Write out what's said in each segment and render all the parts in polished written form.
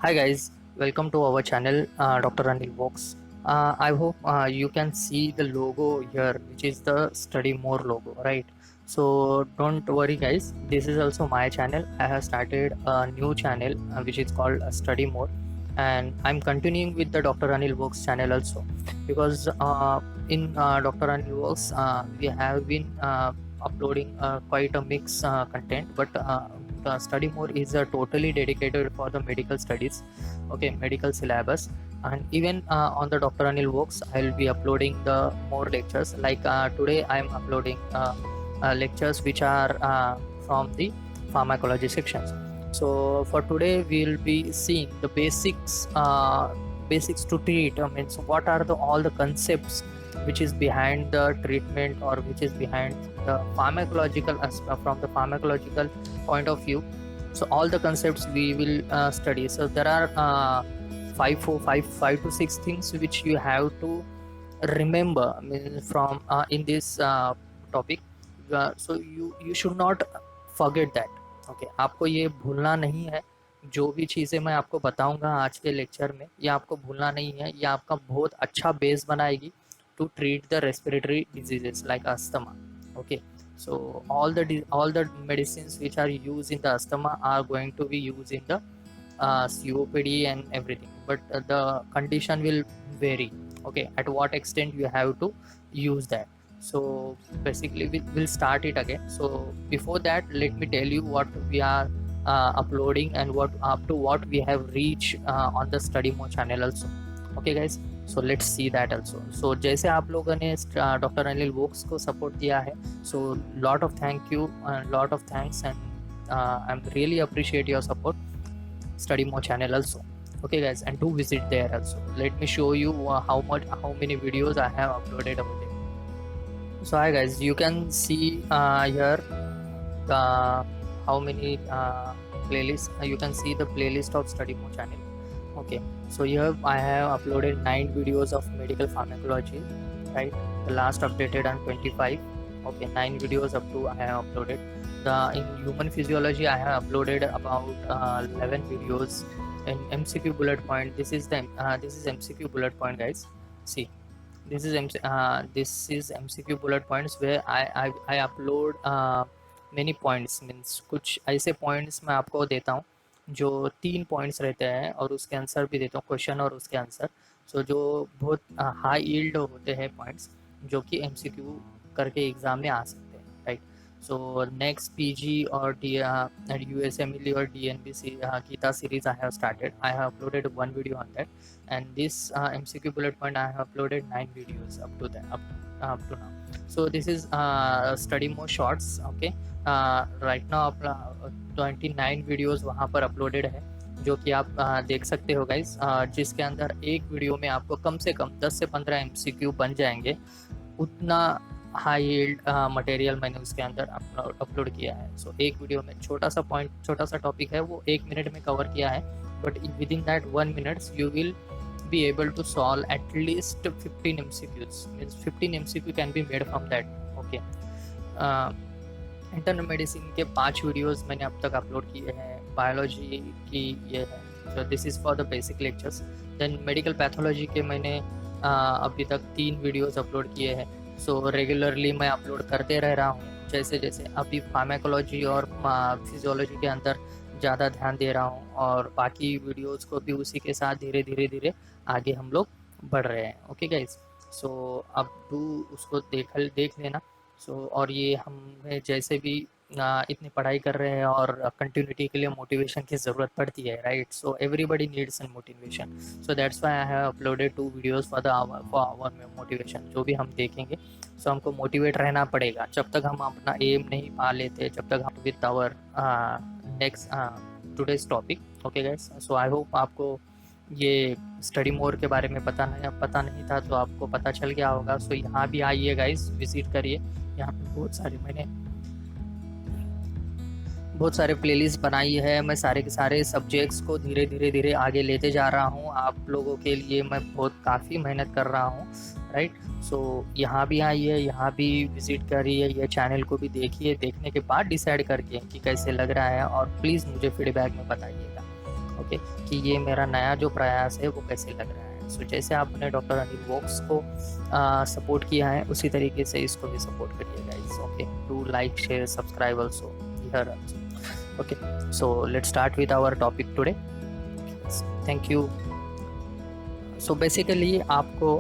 Hi guys, welcome to our channel, Dr. Anil Walks. I hope you can see the logo here, which is the Study More logo, right? So don't worry, guys. This is also my channel. I have started a new channel which is called Study More, and I'm continuing with the Dr. Anil Walks channel also because in Dr. Anil Walks we have been uploading quite a mix content, but Study More is totally dedicated for the medical studies, okay, medical syllabus. And even on the Dr. Anil Walks, I'll be uploading the more lectures. Like today I am uploading lectures which are from the pharmacology sections. So for today we'll be seeing the basics to treat, means what are the all the concepts which is behind the treatment, or which is behind the pharmacological aspect, from the pharmacological point of view. So all the concepts we will study. So there are five to six things which you have to remember, I mean, from in this topic. So you should not forget that. Okay, आपको ये भूलना नहीं है। जो भी चीज़ें मैं आपको बताऊंगा आज के लेक्चर में, ये आपको भूलना नहीं है। ये आपका बहुत अच्छा बेस बनाएगी to treat the respiratory diseases like asthma. Okay, so all the medicines which are used in the asthma are going to be used in the COPD and everything, but the condition will vary. Okay, at what extent you have to use that. So basically we'll start it again. So before that, let me tell you what we are uploading and what up to what we have reached on the Study More channel also. Okay guys, so let's see that also. So जैसे आप लोगों ने doctor Anil वोक्स को support दिया है, so lot of thank you, lot of thanks, and I am really appreciate your support. Study More channel also. Okay guys, and do visit there also. Let me show you how many videos I have uploaded over there. So hi guys, you can see here the how many playlists. You can see the playlist of Study More channel. Okay, so here I have uploaded 9 videos of medical pharmacology, right? The last updated on 25. Okay, 9 videos up to I have uploaded. In human physiology I have uploaded about 11 videos. In MCQ bullet point, this is MCQ bullet point, guys. See, this is MCQ bullet points where I upload many points, means कुछ ऐसे points मैं आपको देता हूँ जो 3 points रहते हैं, और उसके आंसर भी देता हूँ, क्वेश्चन और उसके आंसर. सो जो बहुत हाई यील्ड होते हैं पॉइंट्स, जो कि एमसीक्यू करके एग्ज़ाम में आ सकते हैं, राइट? सो नेक्स्ट पीजी और यूएसएमएलई और DNB Gita series I have started. I have uploaded 1 video on that, and this MCQ bullet point I have uploaded 9 videos up to now. So this is Study More shorts. Okay, right now अपना 29 videos वहाँ पर uploaded है, जो कि आप देख सकते हो गाइस, जिसके अंदर एक वीडियो में आपको कम से कम 10 से 15 एमसीक्यू बन जाएंगे. उतना हाई यील्ड मटेरियल मैंने उसके अंदर अपलोड किया है. सो एक वीडियो में छोटा सा टॉपिक है, वो 1 मिनट में कवर किया है, but with in that 1 minutes you will be able to solve at least 15 MCQs. Means 15 MCQ can be made from that. Okay, internal medicine के 5 वीडियोस मैंने अब तक अपलोड किए हैं. बायोलॉजी की ये है, so this is for the basic lectures. Then medical pathology के मैंने अभी तक 3 वीडियोस अपलोड किए हैं. सो रेगुलरली मैं अपलोड करते रह रहा हूँ. जैसे जैसे अभी फार्माकोलॉजी और फिजियोलॉजी के अंदर ज़्यादा ध्यान दे रहा हूँ, और बाकी वीडियोस को भी उसी के साथ धीरे धीरे आगे हम लोग बढ़ रहे हैं. ओके गाइज, सो अब तू उसको देख लेना. सो और ये हमें जैसे भी इतनी पढ़ाई कर रहे हैं, और कंटिन्यूटी के लिए मोटिवेशन की ज़रूरत पड़ती है, right? So everybody needs an motivation. So that's why I have uploaded 2 videos for our motivation. जो भी हम देखेंगे, सो हमको मोटिवेट रहना पड़ेगा. जब तक हम अपना एम नहीं पा लेते, जब तक हम with our next today's topic. Okay guys, so I hope आपको ये स्टडी मोर के बारे में पता नहीं था, तो आपको पता चल गया होगा. सो यहाँ भी आइए गाइस, विजिट करिए. यहाँ पे बहुत सारे प्लेलिस्ट बनाई है. मैं सारे के सारे सब्जेक्ट्स को धीरे धीरे आगे लेते जा रहा हूँ. आप लोगों के लिए मैं काफ़ी मेहनत कर रहा हूँ, राइट? सो यहाँ भी आइए, यहाँ भी विज़िट करिए, ये चैनल को भी देखिए. देखने के बाद डिसाइड करके कि कैसे लग रहा है, और प्लीज़ मुझे फीडबैक में बताइएगा. ओके, कि ये मेरा नया जो प्रयास है वो कैसे लग रहा है। सो जैसे आपने डॉक्टर अनिल वॉक्स को सपोर्ट किया है, उसी तरीके से इसको भी सपोर्ट करिए guys. Okay, do like share subscribe also here also. Okay, so let's start with our topic today. Thank you. So basically आपको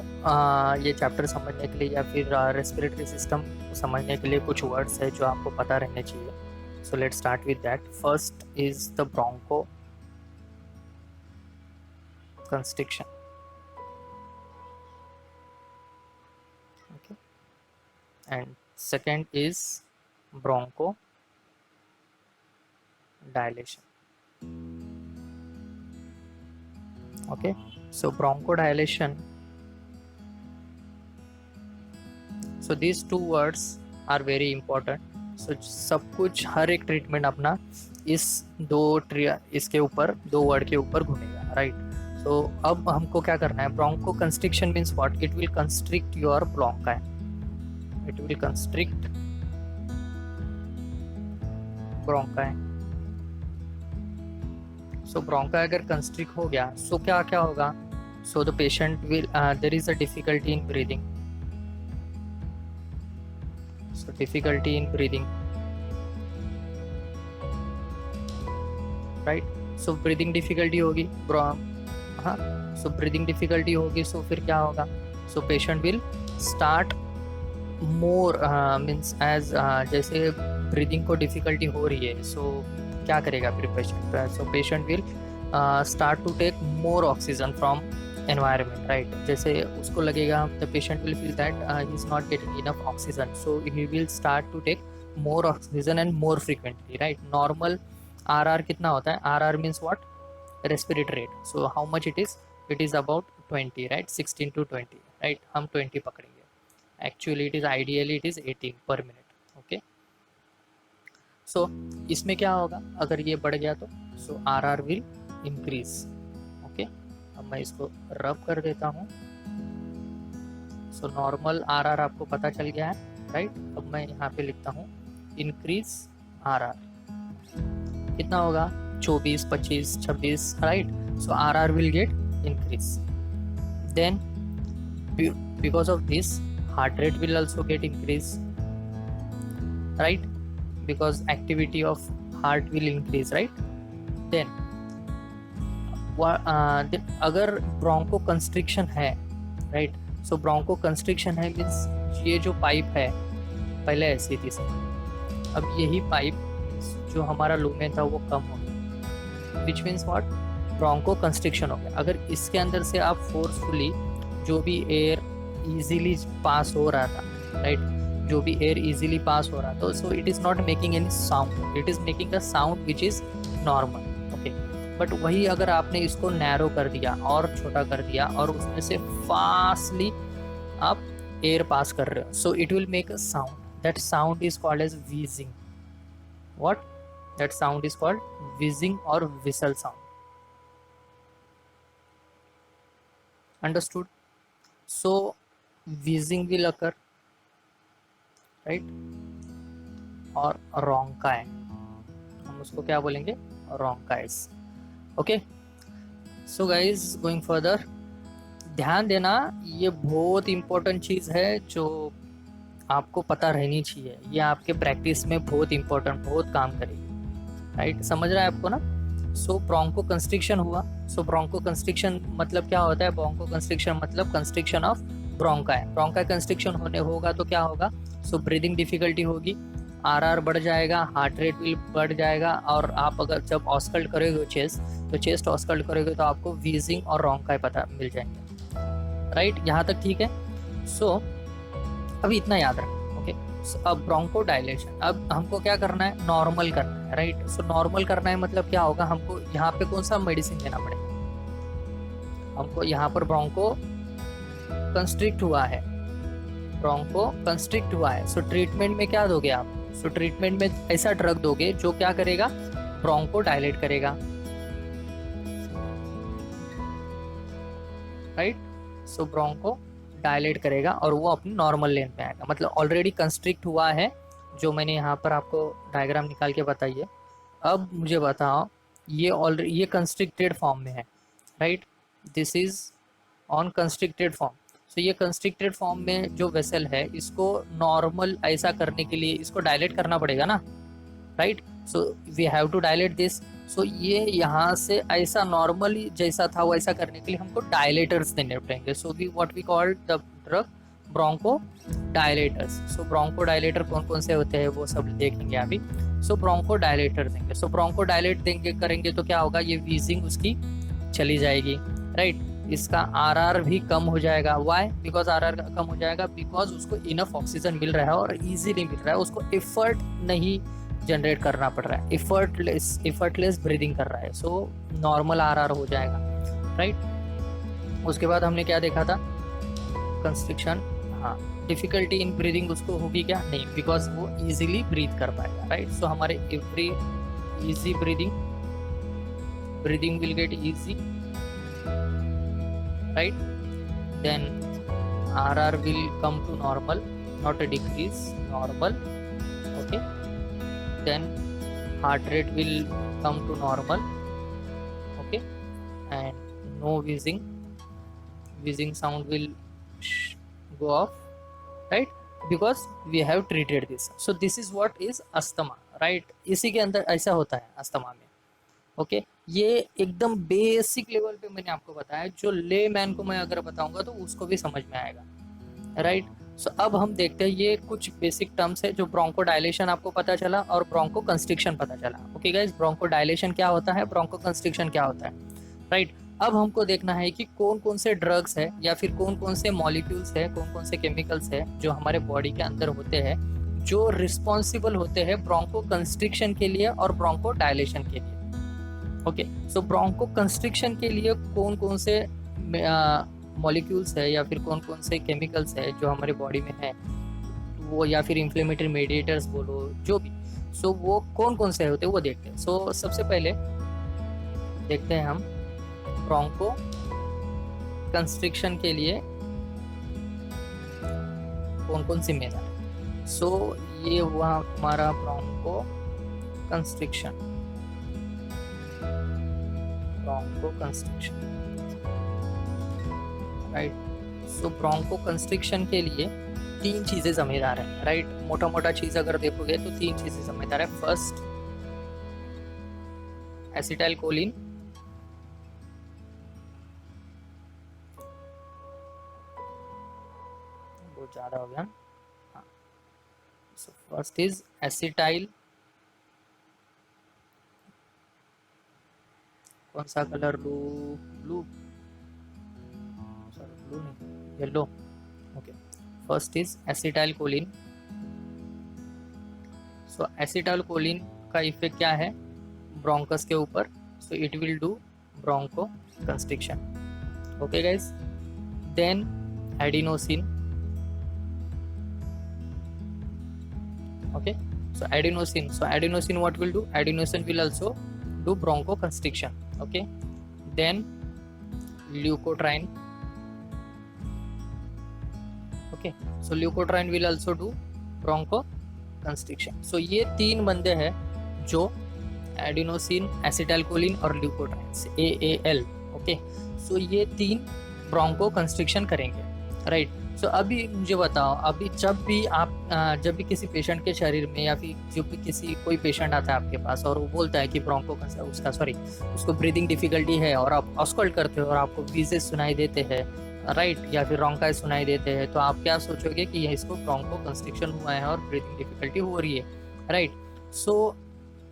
ये चैप्टर समझने के लिए या फिर रेस्पिरेटरी सिस्टम समझने के लिए कुछ वर्ड्स है जो आपको पता रहने चाहिए। So let's start with that. First is the broncho constriction, okay, and second is broncho dilation, okay. So bronchodilation, so these two words are very important. So सब कुछ हर एक ट्रीटमेंट अपना इस इसके ऊपर दो वर्ड के ऊपर घूमेगा, राइट। तो अब हमको क्या करना है, broncho constriction means what, it will constrict your bronchi, it will constrict bronchi. So bronchi अगर कंस्ट्रिक्ट हो गया, सो क्या क्या होगा, so the patient will there is a difficulty in breathing, so difficulty in breathing, right. So breathing difficulty होगी, हाँ, सो breathing difficulty होगी, सो फिर क्या होगा, so patient will start more means as जैसे ब्रीदिंग को डिफिकल्टी हो रही है, सो क्या करेगा फिर पेशेंट, so patient will start to take more oxygen from environment, right. जैसे उसको लगेगा, the patient will feel that he is not getting enough oxygen, so he will start to take more oxygen and more frequently, right. Normal R कितना होता है, R means what, respiratory rate, so how much it is about 20, right, 16 to 20, right, हम 20 पकड़ेंगे, actually it is ideally it is 18 per minute, okay। so इसमें क्या होगा अगर ये बढ़ गया तो, so RR will increase, okay। अब मैं इसको रब कर देता हूँ, so normal RR आपको पता चल गया है, right। अब मैं यहाँ पे लिखता हूँ increase RR, कितना होगा 24, 25, 26, right। So RR will get increase, then because of this heart rate will also get increase, right, because activity of heart will increase, right। then अगर ब्रोंको कंस्ट्रिक्शन है, right, so ब्रोंको कंस्ट्रिक्शन है means ये जो pipe है पहले ऐसी थी, अब यही पाइप जो हमारा लूमेन था वो कम हो गया, which means what, broncho constriction हो गया। अगर इसके अंदर से आप फोर्सफुली जो भी एयर इजीली पास हो रहा था, राइट, जो भी एयर इजीली पास हो रहा था, so it is not making any sound, it is making a sound which is normal, okay. But वही अगर आपने इसको नैरो कर दिया और छोटा कर दिया और उसमें से फास्टली आप एयर पास कर रहे हो, so it will make a sound, that sound is called as wheezing, what, that sound is called wheezing or whistle sound, understood। so wheezing will occur, right, और ronchi, हम उसको क्या बोलेंगे, ronchis, okay। so guys going further, ध्यान देना ये बहुत important चीज़ है जो आपको पता रहनी चाहिए, ये आपके प्रैक्टिस में बहुत इंपॉर्टेंट, बहुत काम करेगी, राइट, समझ रहा है आपको ना। सो ब्रोंको कंस्ट्रिक्शन हुआ, सो ब्रोंको कंस्ट्रिक्शन मतलब क्या होता है, ब्रोंको कंस्ट्रिक्शन मतलब constriction of bronchi, bronchi constriction होने होगा तो क्या होगा, सो ब्रीदिंग डिफिकल्टी होगी, आरआर बढ़ जाएगा, हार्ट रेट भी बढ़ जाएगा, और आप अगर जब ऑस्कल्ट करोगे चेस्ट, तो चेस्ट ऑस्कल्ट करोगे तो आपको व्हीजिंग और ब्रोंकाई पता मिल जाएंगे, राइट, यहाँ तक ठीक है। सो अभी इतना याद रखना, अब ब्रोंको डायलेशन, अब हमको क्या करना है, नॉर्मल करना है, राइट। सो नॉर्मल करना है मतलब क्या होगा, हमको यहाँ पे कौन सा मेडिसिन देना पड़ेगा, हमको यहाँ पर ब्रोंको कंस्ट्रिक्ट हुआ है, ब्रोंको कंस्ट्रिक्ट हुआ है, सो ट्रीटमेंट में क्या दोगे आप, सो ट्रीटमेंट में ऐसा ड्रग दोगे जो क्या करेगा, ब्रोंको डायलेट करेगा, राइट। सो ब्रोंको डायलेट करेगा और वो अपनी नॉर्मल लेंथ में आएगा, मतलब ऑलरेडी कंस्ट्रिक्ट हुआ है, जो मैंने यहाँ पर आपको डायग्राम निकाल के बताइए। अब मुझे बताओ ये ऑलरेडी ये कंस्ट्रिक्टेड फॉर्म में है, right, this is on constricted form. So ये कंस्ट्रिक्टेड फॉर्म में जो वेसल है, इसको नॉर्मल ऐसा करने के लिए इसको डायलेट करना पड़ेगा ना, right, so we have to dilate this. So ये यहाँ से ऐसा नॉर्मली जैसा था वैसा करने के लिए हमको डायलेटर्स देने पड़ेंगे। So we what we called the drug bronchodilators. So bronchodilator कौन कौन से होते हैं वो सब देखेंगे अभी। सो ब्रोंको डायलेटर देंगे। सो ब्रोंको डायलेट देंगे करेंगे तो क्या होगा, ये वीजिंग उसकी चली जाएगी, राइट, इसका आरआर भी कम हो जाएगा। वाई? बिकॉज आरआर कम हो जाएगा बिकॉज उसको इनफ ऑक्सीजन मिल रहा है और इजीली मिल रहा है, उसको एफर्ट नहीं जनरेट करना पड़ रहा है, एफर्टलेस ब्रीदिंग कर रहा है। सो नॉर्मल आरआर हो जाएगा, राइट। उसके बाद हमने क्या देखा था, कंस्ट्रिक्शन, हाँ, डिफिकल्टी इन ब्रीदिंग उसको होगी क्या, नहीं, बिकॉज वो इजीली ब्रीथ कर पाएगा, राइट। सो हमारे every easy breathing will get easy, right, then RR will come to normal, not a decrease, normal, okay, then heart rate will come to normal, okay, and no wheezing sound will go off, right, because we have treated this. So this is what is asthma, right, इसी के अंदर ऐसा होता है asthma में, okay. ये एकदम basic level पे मैंने आपको बताया, जो ले मैन को मैं अगर बताऊंगा तो उसको भी समझ में आएगा, राइट। सो अब हम देखते हैं, ये कुछ बेसिक टर्म्स है, जो ब्रोंको डायलेशन आपको पता चला और ब्रोंको कंस्ट्रिक्शन पता चला, ओके गाइस। ब्रोंको डायलेशन क्या होता है, ब्रोंको कंस्ट्रिक्शन क्या होता है, राइट। अब हमको देखना है कि कौन कौन से ड्रग्स है या फिर कौन कौन से मॉलिक्यूल्स है, कौन कौन से केमिकल्स है जो हमारे बॉडी के अंदर होते हैं, जो रिस्पॉन्सिबल होते हैं ब्रोंको कंस्ट्रिक्शन के लिए और ब्रोंको डायलेशन के लिए, ओके। सो ब्रोंको कंस्ट्रिक्शन के लिए कौन कौन से मॉलिक्यूल्स है या फिर कौन कौन से केमिकल्स है जो हमारे बॉडी में है, वो या फिर इन्फ्लेमेटरी मेडिएटर्स बोलो, जो भी, सो वो कौन कौन से होते हैं वो देखते हैं। सो सबसे पहले देखते हैं हम ब्रोंको कंस्ट्रिक्शन के लिए कौन कौन सी मेथड है। सो ये हुआ हमारा ब्रोंको कंस्ट्रिक्शन, राइट। सो ब्रोंको कंस्ट्रिक्शन के लिए 3 चीजें जिम्मेदार हैं, राइट। मोटा मोटा चीज अगर देखोगे तो 3 चीजें जिम्मेदार है। फर्स्ट, एसिटाइल कोलिन, बहुत ज्यादा हो गया, हाँ। सो फर्स्ट इज एसिटाइल, कौन सा कलर लू, ब्लू, सॉरी ब्लू नहीं, yellow, okay. First is acetylcholine. So acetylcholine का इफेक्ट क्या है ब्रोंकस के ऊपर, so it will do bronchoconstriction, okay guys. Then adenosine, okay. So adenosine what will do, adenosine will also do bronchoconstriction, okay. Then leukotriene, okay, so leukotriene will also do bronchoconstriction। so ये 3 बंदे हैं जो adenosine, acetylcholine और leukotriene, AAL, okay. सो ये 3 Bronco constriction करेंगे, right. सो अभी मुझे बताओ, अभी जब भी किसी पेशेंट के शरीर में या फिर जब भी कोई पेशेंट आता है आपके पास और वो बोलता है कि ब्रोंको उसको ब्रीदिंग डिफिकल्टी है और आप ऑस्कल्ट करते हो और आपको व्हीजेस सुनाई देते हैं, राइट, या फिर रोंकाई सुनाई देते हैं, तो आप क्या सोचोगे कि इसको ब्रोंको कंस्ट्रिक्शन हुआ है और ब्रीदिंग डिफिकल्टी हो रही है, राइट। सो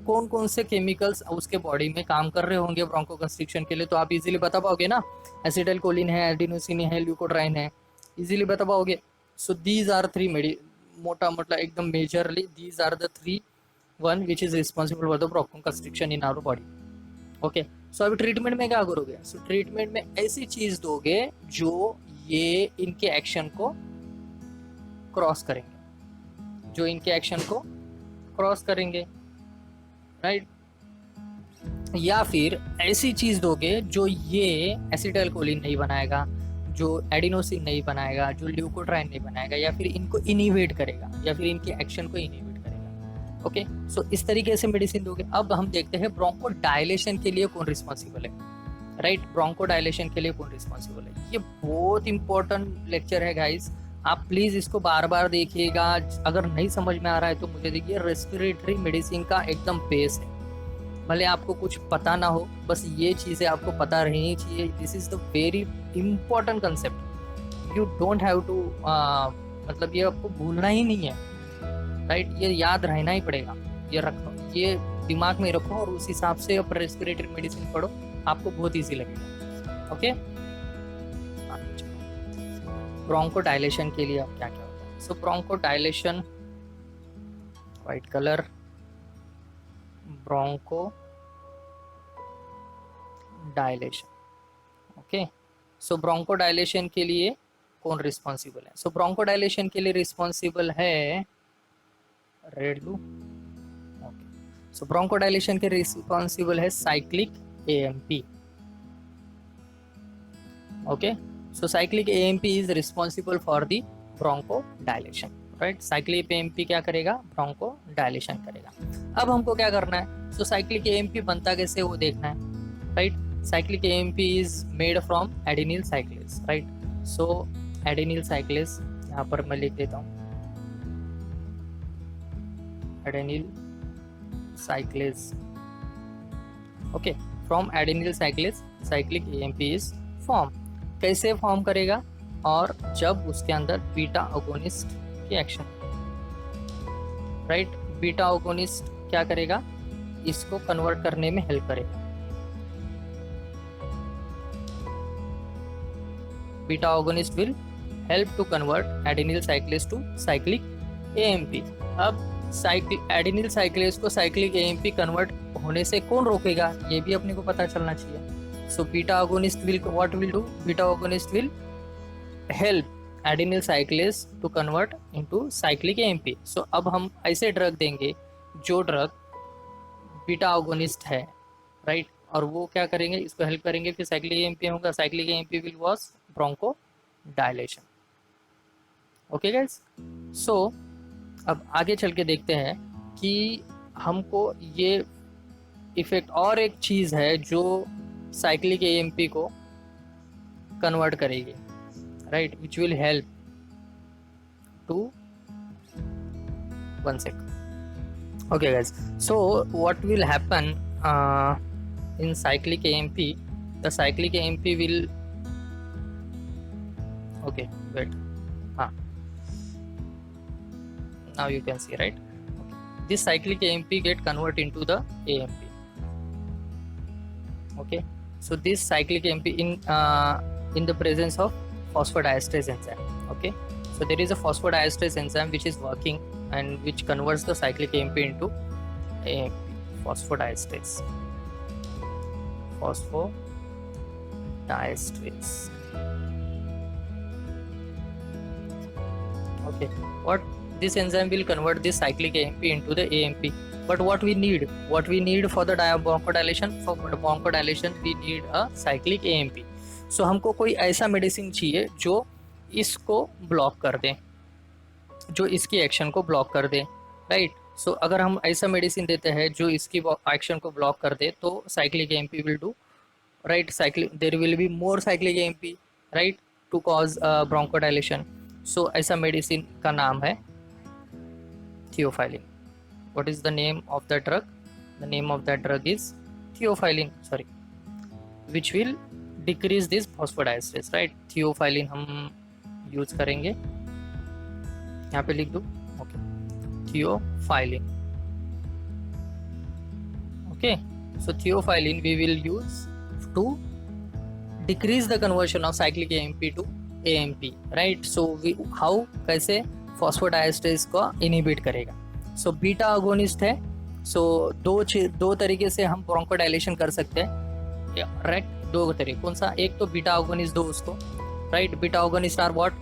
कौन कौन से केमिकल्स उसके बॉडी में काम कर रहे होंगे ब्रोंको कंस्ट्रिक्शन के लिए, तो आप इजीली बता पाओगे ना। एसिटाइलकोलिन है, एडिनोसिन है, ल्यूकोट्राइन है, इजीली बता पाओगे। सो दीज आर 3 मोटा मोटा एकदम majorly these are the 3 one which is responsible for the broncho constriction in our body, okay. So अभी ट्रीटमेंट में क्या करोगे, सो ट्रीटमेंट में ऐसी चीज दोगे जो ये इनके एक्शन को क्रॉस करेंगे, राइट। या फिर ऐसी चीज दोगे जो ये एसिटाइलकोलिन नहीं बनाएगा, जो एडिनोसिन नहीं बनाएगा, जो ल्यूकोट्राइन नहीं बनाएगा, या फिर इनको इनिवेट करेगा या फिर इनके एक्शन को इनिवेट करेगा, ओके, सो इस तरीके से मेडिसिन दोगे। अब हम देखते हैं ब्रोंको डायलेशन के लिए कौन रिस्पॉन्सिबल है, राइट। ब्रोंको डायलेशन के लिए कौन रिस्पॉन्सिबल है, ये बहुत इंपॉर्टेंट लेक्चर है गाइस, आप प्लीज इसको बार बार देखिएगा। अगर नहीं समझ में आ रहा है तो मुझे देखिए, रेस्पिरेटरी मेडिसिन का एकदम बेस है, भले आपको कुछ पता ना हो, बस ये चीजें आपको पता रहनी चाहिए। This is the very important concept, you don't have to, मतलब ये आपको भूलना ही नहीं है, राइट। ये याद रहना ही पड़ेगा, ये रखो, ये दिमाग में रखो और उस हिसाब से आप रेस्पिरेटरी मेडिसिन पढ़ो, आपको बहुत इजी लगेगा। ओके, ब्रोंको डायलेशन के लिए अब क्या क्या होता है। So broncho dilation, white colour, broncho dilation. Okay, so broncho dilation के लिए कौन रिस्पॉन्सिबल है। सो ब्रोंको डायलेशन के लिए रिस्पॉन्सिबल है red blue. Okay, so broncho dilation के रिस्पॉन्सिबल है cyclic AMP. Okay, so cyclic AMP is responsible for the bronchodilation, right। cyclic AMP क्या करेगा, bronchodilation करेगा। अब हमको क्या करना है, so cyclic AMP बनता कैसे वो देखना है, right। cyclic AMP is made from adenyl cyclase, right। so adenyl cyclase यहाँ पर मैं लिख देता हूँ, adenyl cyclase। okay, from adenyl cyclase cyclic AMP is formed। कैसे फॉर्म करेगा, और जब उसके अंदर बीटा अगोनिस्ट की एक्शन, राइट। बीटा अगोनिस्ट क्या करेगा, इसको कन्वर्ट करने में हेल्प करेगा। Beta agonist will help to convert adenyl cyclase to cyclic AMP. अब एडेनिल साइक्लेस को साइक्लिक एएमपी कन्वर्ट होने से कौन रोकेगा, ये भी अपने को पता चलना चाहिए। So beta agonist will what will do? Beta agonist will help adenyl cyclase to convert into cyclic AMP। So अब हम ऐसे ड्रग देंगे जो ड्रग बीटा agonist है, राइट, और वो क्या करेंगे, इसको हेल्प करेंगे, फिर साइक्लिक AMP होगा, cyclic AMP will cause bronchodilation। Okay guys, so अब आगे चल के देखते हैं कि हमको ये इफेक्ट, और एक चीज़ है जो साइक्लिक एएमपी को कन्वर्ट करेगी, right, which will help to, one sec. Okay guys, so what will happen in cyclic AMP, the cyclic AMP will, okay wait, हाँ, now you can see, right, this cyclic AMP get convert into the AMP. okay, so this cyclic AMP in the presence of phosphodiesterase enzyme। okay, so there is a phosphodiesterase enzyme which is working and which converts the cyclic AMP into AMP, phosphodiesterase, okay, what this enzyme will convert this cyclic AMP into the AMP। but what we need for the bronchodilation, for bronchodilation we need a cyclic AMP। so हमको कोई ऐसा medicine चाहिए जो इसको block कर दे, जो इसकी action को ब्लॉक कर दे, राइट। सो अगर हम ऐसा मेडिसिन देते हैं जो इसकी एक्शन को ब्लॉक कर दे, तो cyclic AMP will do, right, cyclic, there will be more cyclic AMP, right, to cause bronchodilation. So ऐसा मेडिसिन का नाम है theophylline. What is the name of the drug? The name of that drug is theophylline, sorry, which will decrease this phosphodiesterase, right। theophylline हम use करेंगे, यहाँ पे लिख दो, okay, theophylline। okay, so theophylline we will use to decrease the conversion of cyclic AMP to AMP, right। so we how, कैसे phosphodiesterase को inhibit करेगा। So beta agonist है, सो दो तरीके से हम ब्रोंकोडाइलेशन कर सकते हैं, राइट, दो तरीके, कौन सा, एक तो बीटा अगोनिस्ट दो उसको, right. Beta agonist are what,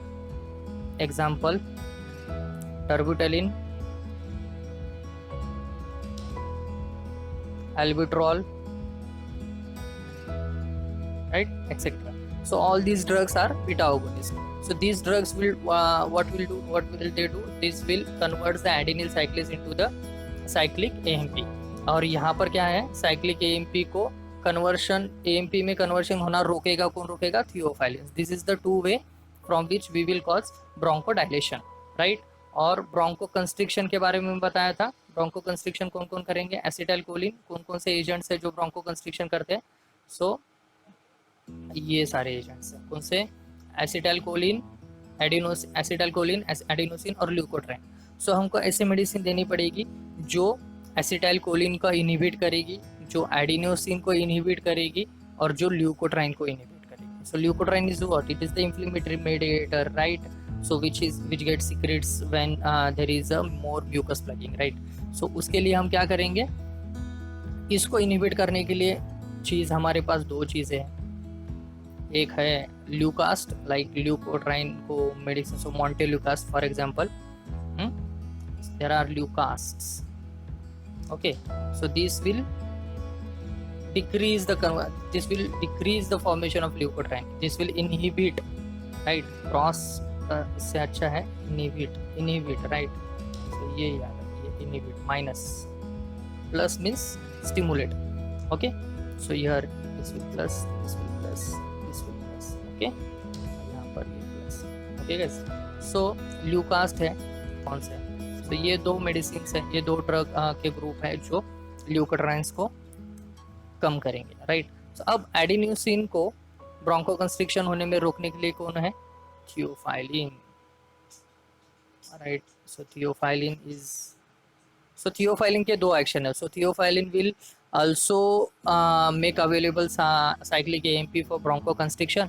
example terbutaline, albuterol, right, etc। so all these drugs are beta agonists। so these drugs will what will they do, this will convert the adenyl cyclase into the cyclic AMP. और यहाँ पर क्या है, cyclic AMP को conversion, AMP में conversion होना रोकेगा, कौन रोकेगा, theophylline. This is the two way from which we will cause bronchodilation, right. और ब्रोंको कंस्ट्रिक्शन के बारे में बताया था। ब्रोंको कंस्ट्रिक्शन कौन कौन करेंगे, एसिटाइलकोलिन, कौन कौन से एजेंट्स है जो ब्रोंको कंस्ट्रिक्शन करते हैं, सो ये सारे एजेंट्स हैं। कौन से, एसिटाइलकोलिन, एसिटाइलकोलिन, एडिनोसिन और ल्यूकोट्राइन। सो हमको ऐसे मेडिसिन देनी पड़ेगी जो एसिटाइलकोलिन को इनहिबिट करेगी, जो एडिनोसिन को इनहिबिट करेगी और जो ल्यूकोट्राइन को इनहिबिट करेगी। So leukotriene is what, it is the inflammatory mediator, right. so which gets secretes when there is a more mucus plugging, right। so उसके लिए हम क्या करेंगे, इसको इनहिबिट करने के लिए चीज़ हमारे पास दो चीज़ें हैं। एक है ल्यूकास्ट, लाइक ल्यूकोट्राइन को medicine, so montelukast for example, there are lukasts, okay, so this will decrease the formation of leukotriene, this will inhibit, right, cross इससे अच्छा है इनहिबिट, राइट। तो ये याद है, ये inhibit, minus, plus means stimulate, okay. So here this will plus, this will plus, this will plus, okay, यहाँ पर ये प्लस, ओके गाइस। सो ल्यूकास्ट है कौन से, तो ये दो मेडिसिन है, ये दो ड्रग के ग्रुप है जो ल्यूकोट्राइन्स को कम करेंगे, राइट। so, अब एडिनोसिन को ब्रोंको कंस्ट्रिक्शन होने में रोकने के लिए कौन है, theophylline, right. So theophylline is, so theophylline के दो एक्शन है। So theophylline will also make available cyclic AMP for bronchoconstriction,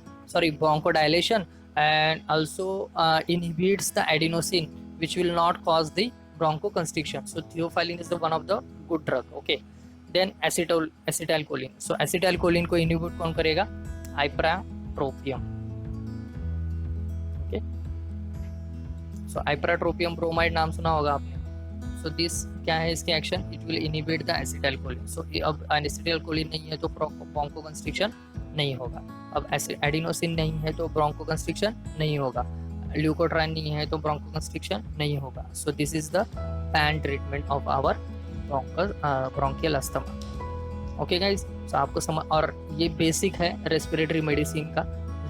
bronchodilation, and also inhibits the adenosine, which will not cause the bronchoconstriction. So theophylline is the one of the good drug, okay. Then acetylcholine. So acetylcholine को inhibit कौन करेगा, ipratropium, okay. So ipratropium bromide नाम सुना होगा आपने। So this क्या है इसके action, it will inhibit the acetylcholine. So अब एसिटाइलकोलिन नहीं है तो ब्रोंको कंस्ट्रिक्शन नहीं होगा। अब एडिनोसिन नहीं है तो ब्रोंको कंस्ट्रिक्शन नहीं होगा। ल्यूकोट्राइन नहीं है तो ब्रोंको कंस्ट्रिक्शन नहीं होगा। So this is the pan treatment of our bronchial asthma, okay guys. So आपको समझ, और ये बेसिक है रेस्पिरेटरी मेडिसिन का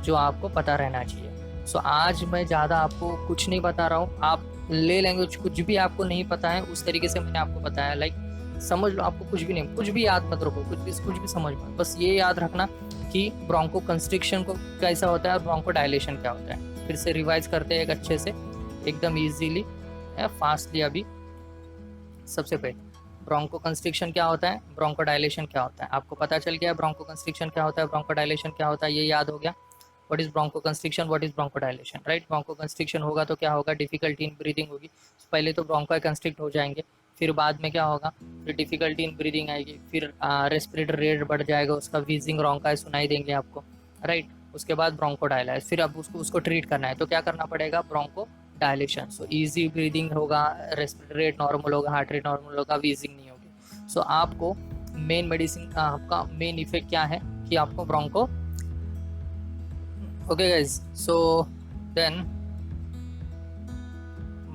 जो आपको पता रहना चाहिए। सो आज मैं ज़्यादा आपको कुछ नहीं बता रहा हूँ, आप ले लैंग्वेज कुछ भी आपको नहीं पता है उस तरीके से मैंने आपको बताया, लाइक समझ लो, आपको कुछ भी नहीं, कुछ भी याद मत रखो, कुछ भी समझ मत, बस ये याद रखना कि ब्रोंको कंस्ट्रिक्शन को कैसा होता है और ब्रोंको डायलेशन क्या होता है। फिर से रिवाइज करते हैं एक अच्छे से, एकदम इजीली, फास्टली। अभी सबसे पहले ब्रोंको कंस्ट्रिक्शन क्या होता है, ब्रोंको डायलेशन क्या होता है, आपको पता चल गया। ब्रोंको कंस्ट्रिक्शन क्या होता है, ब्रोंको डायलेशन क्या होता है, ये याद हो गया। What is bronchoconstriction, what is bronchodilation, right. Bronchoconstriction होगा तो क्या होगा, डिफिकल्टी इन ब्रीदिंग होगी। पहले तो ब्रोंकाई कंस्ट्रिक्ट हो जाएंगे, फिर बाद में क्या होगा, फिर डिफिकल्टी इन ब्रीदिंग आएगी, फिर रेस्पिरेटरी रेट बढ़ जाएगा, उसका व्हीजिंग ब्रोंकाई सुनाई देंगे आपको, राइट। उसके बाद ब्रोंको डायलाइज, फिर अब उसको ट्रीट करना है तो क्या करना पड़ेगा, bronchodilation. So easy breathing होगा, रेस्पिरेटरी रेट नॉर्मल होगा, हार्ट रेट नॉर्मल होगा, व्हीजिंग नहीं होगी। सो आपको मेन मेडिसिन आपका मेन इफेक्ट क्या है कि आपको broncho, okay guys. So then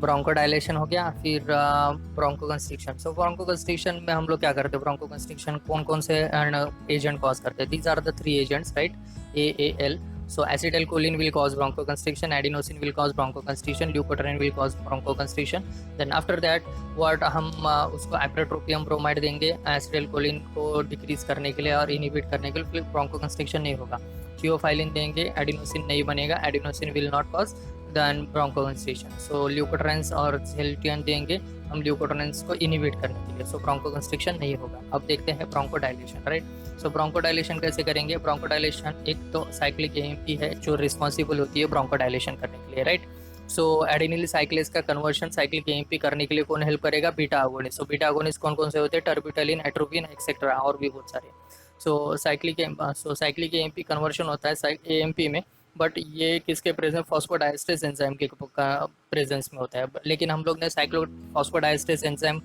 bronchodilation हो गया, फिर bronchoconstriction. So bronchoconstriction में हम लोग क्या करते हैं, ब्रोंको कंस्ट्रिक्शन कौन कौन से एजेंट कॉज करते हैं, these are the 3 agents, right, AAL। So acetylcholine will cause bronchoconstriction, adenosine will cause bronchoconstriction, leukotriene will cause bronchoconstriction. Then after that what हम उसको ipratropium bromide देंगे acetylcholine को डिक्रीज करने के लिए और इनहिबिट करने के लिए, फिर bronchoconstriction नहीं होगा। थियोफाइलिन देंगे, adenosine नहीं बनेगा, adenosine will not cause then bronchoconstriction. So leukotrienes और celtine देंगे हम ल्यूकोट्राइन्स को इनहिबिट करने के लिए, सो ब्रोंकोकंस्ट्रिक्शन नहीं होगा। अब देखते हैं ब्रोंकोडाइलेशन, राइट। सो ब्रोंकोडाइलेशन कैसे करेंगे, ब्रोंकोडाइलेशन एक तो साइक्लिक एएमपी है जो रिस्पॉन्सिबल होती है ब्रोंकोडाइलेशन करने के लिए, राइट। सो एडिनिल साइक्लेज का कन्वर्शन साइक्लिक एएमपी करने के लिए कौन हेल्प करेगा, beta agonist. So beta agonist कौन कौन से होते हैं, टर्बिटलिन, एट्रोपिन एक्सेट्रा, और भी बहुत सारे। सो साइक्लिक एएमपी कन्वर्शन होता है एएमपी में, बट ये किसके प्रेजेंस, फॉस्फोडाइएस्टेरेस एंजाइम के प्रेजेंस में होता है। लेकिन हम लोग ने साइक्लोफॉस्फोडाइएस्टेरेस एंजाइम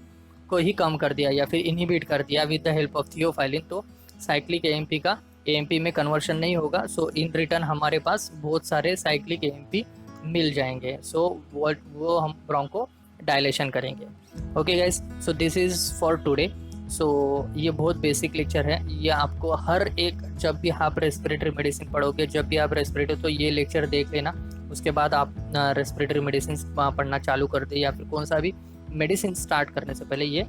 को ही कम कर दिया या फिर इनहिबिट कर दिया with the help of theophylline, तो साइक्लिक एएमपी का एएमपी में कन्वर्शन नहीं होगा। सो इन रिटर्न हमारे पास बहुत सारे साइक्लिक एएमपी मिल जाएंगे। सो वो हम ब्रोंको डायलेशन करेंगे। Okay guys, so this is for today. So ये बहुत बेसिक लेक्चर है, ये आपको हर एक, जब भी आप रेस्पिरेटरी मेडिसिन पढ़ोगे, जब भी आप रेस्पिरेटरी, तो ये लेक्चर देख लेना। उसके बाद आप रेस्पिरेटरी मेडिसिन पढ़ना चालू कर दे, या फिर कौन सा भी मेडिसिन स्टार्ट करने से पहले ये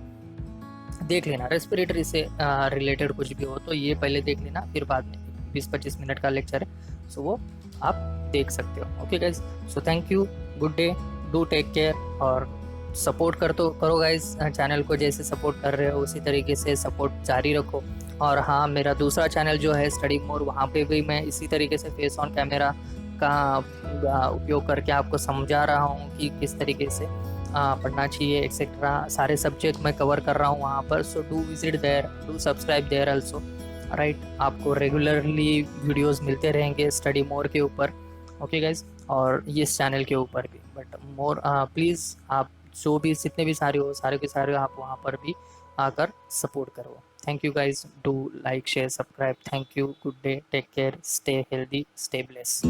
देख लेना। रेस्पिरेटरी से रिलेटेड कुछ भी हो तो ये पहले देख लेना, फिर बाद में 20-25 मिनट का लेक्चर है, सो वो आप देख सकते हो। Okay guys, so thank you, good day, do take care, और सपोर्ट करो गाइज, चैनल को जैसे सपोर्ट कर रहे हो उसी तरीके से सपोर्ट जारी रखो। और हाँ, मेरा दूसरा चैनल जो है स्टडी मोर, वहाँ पे भी मैं इसी तरीके से फेस ऑन कैमरा का उपयोग करके आपको समझा रहा हूँ कि किस तरीके से पढ़ना चाहिए, एक्सेट्रा सारे सब्जेक्ट मैं कवर कर रहा हूँ वहाँ पर। So do visit there, do subscribe there also, right. आपको रेगुलरली वीडियोस मिलते रहेंगे स्टडी मोर के ऊपर, ओके गाइज, और इस चैनल के ऊपर भी। बट मोर प्लीज़, आप जो भी जितने भी सारे हो, सारे के सारे आप वहाँ पर भी आकर सपोर्ट करो। Thank you guys, do like share subscribe, thank you, good day, take care, stay healthy, stay bless.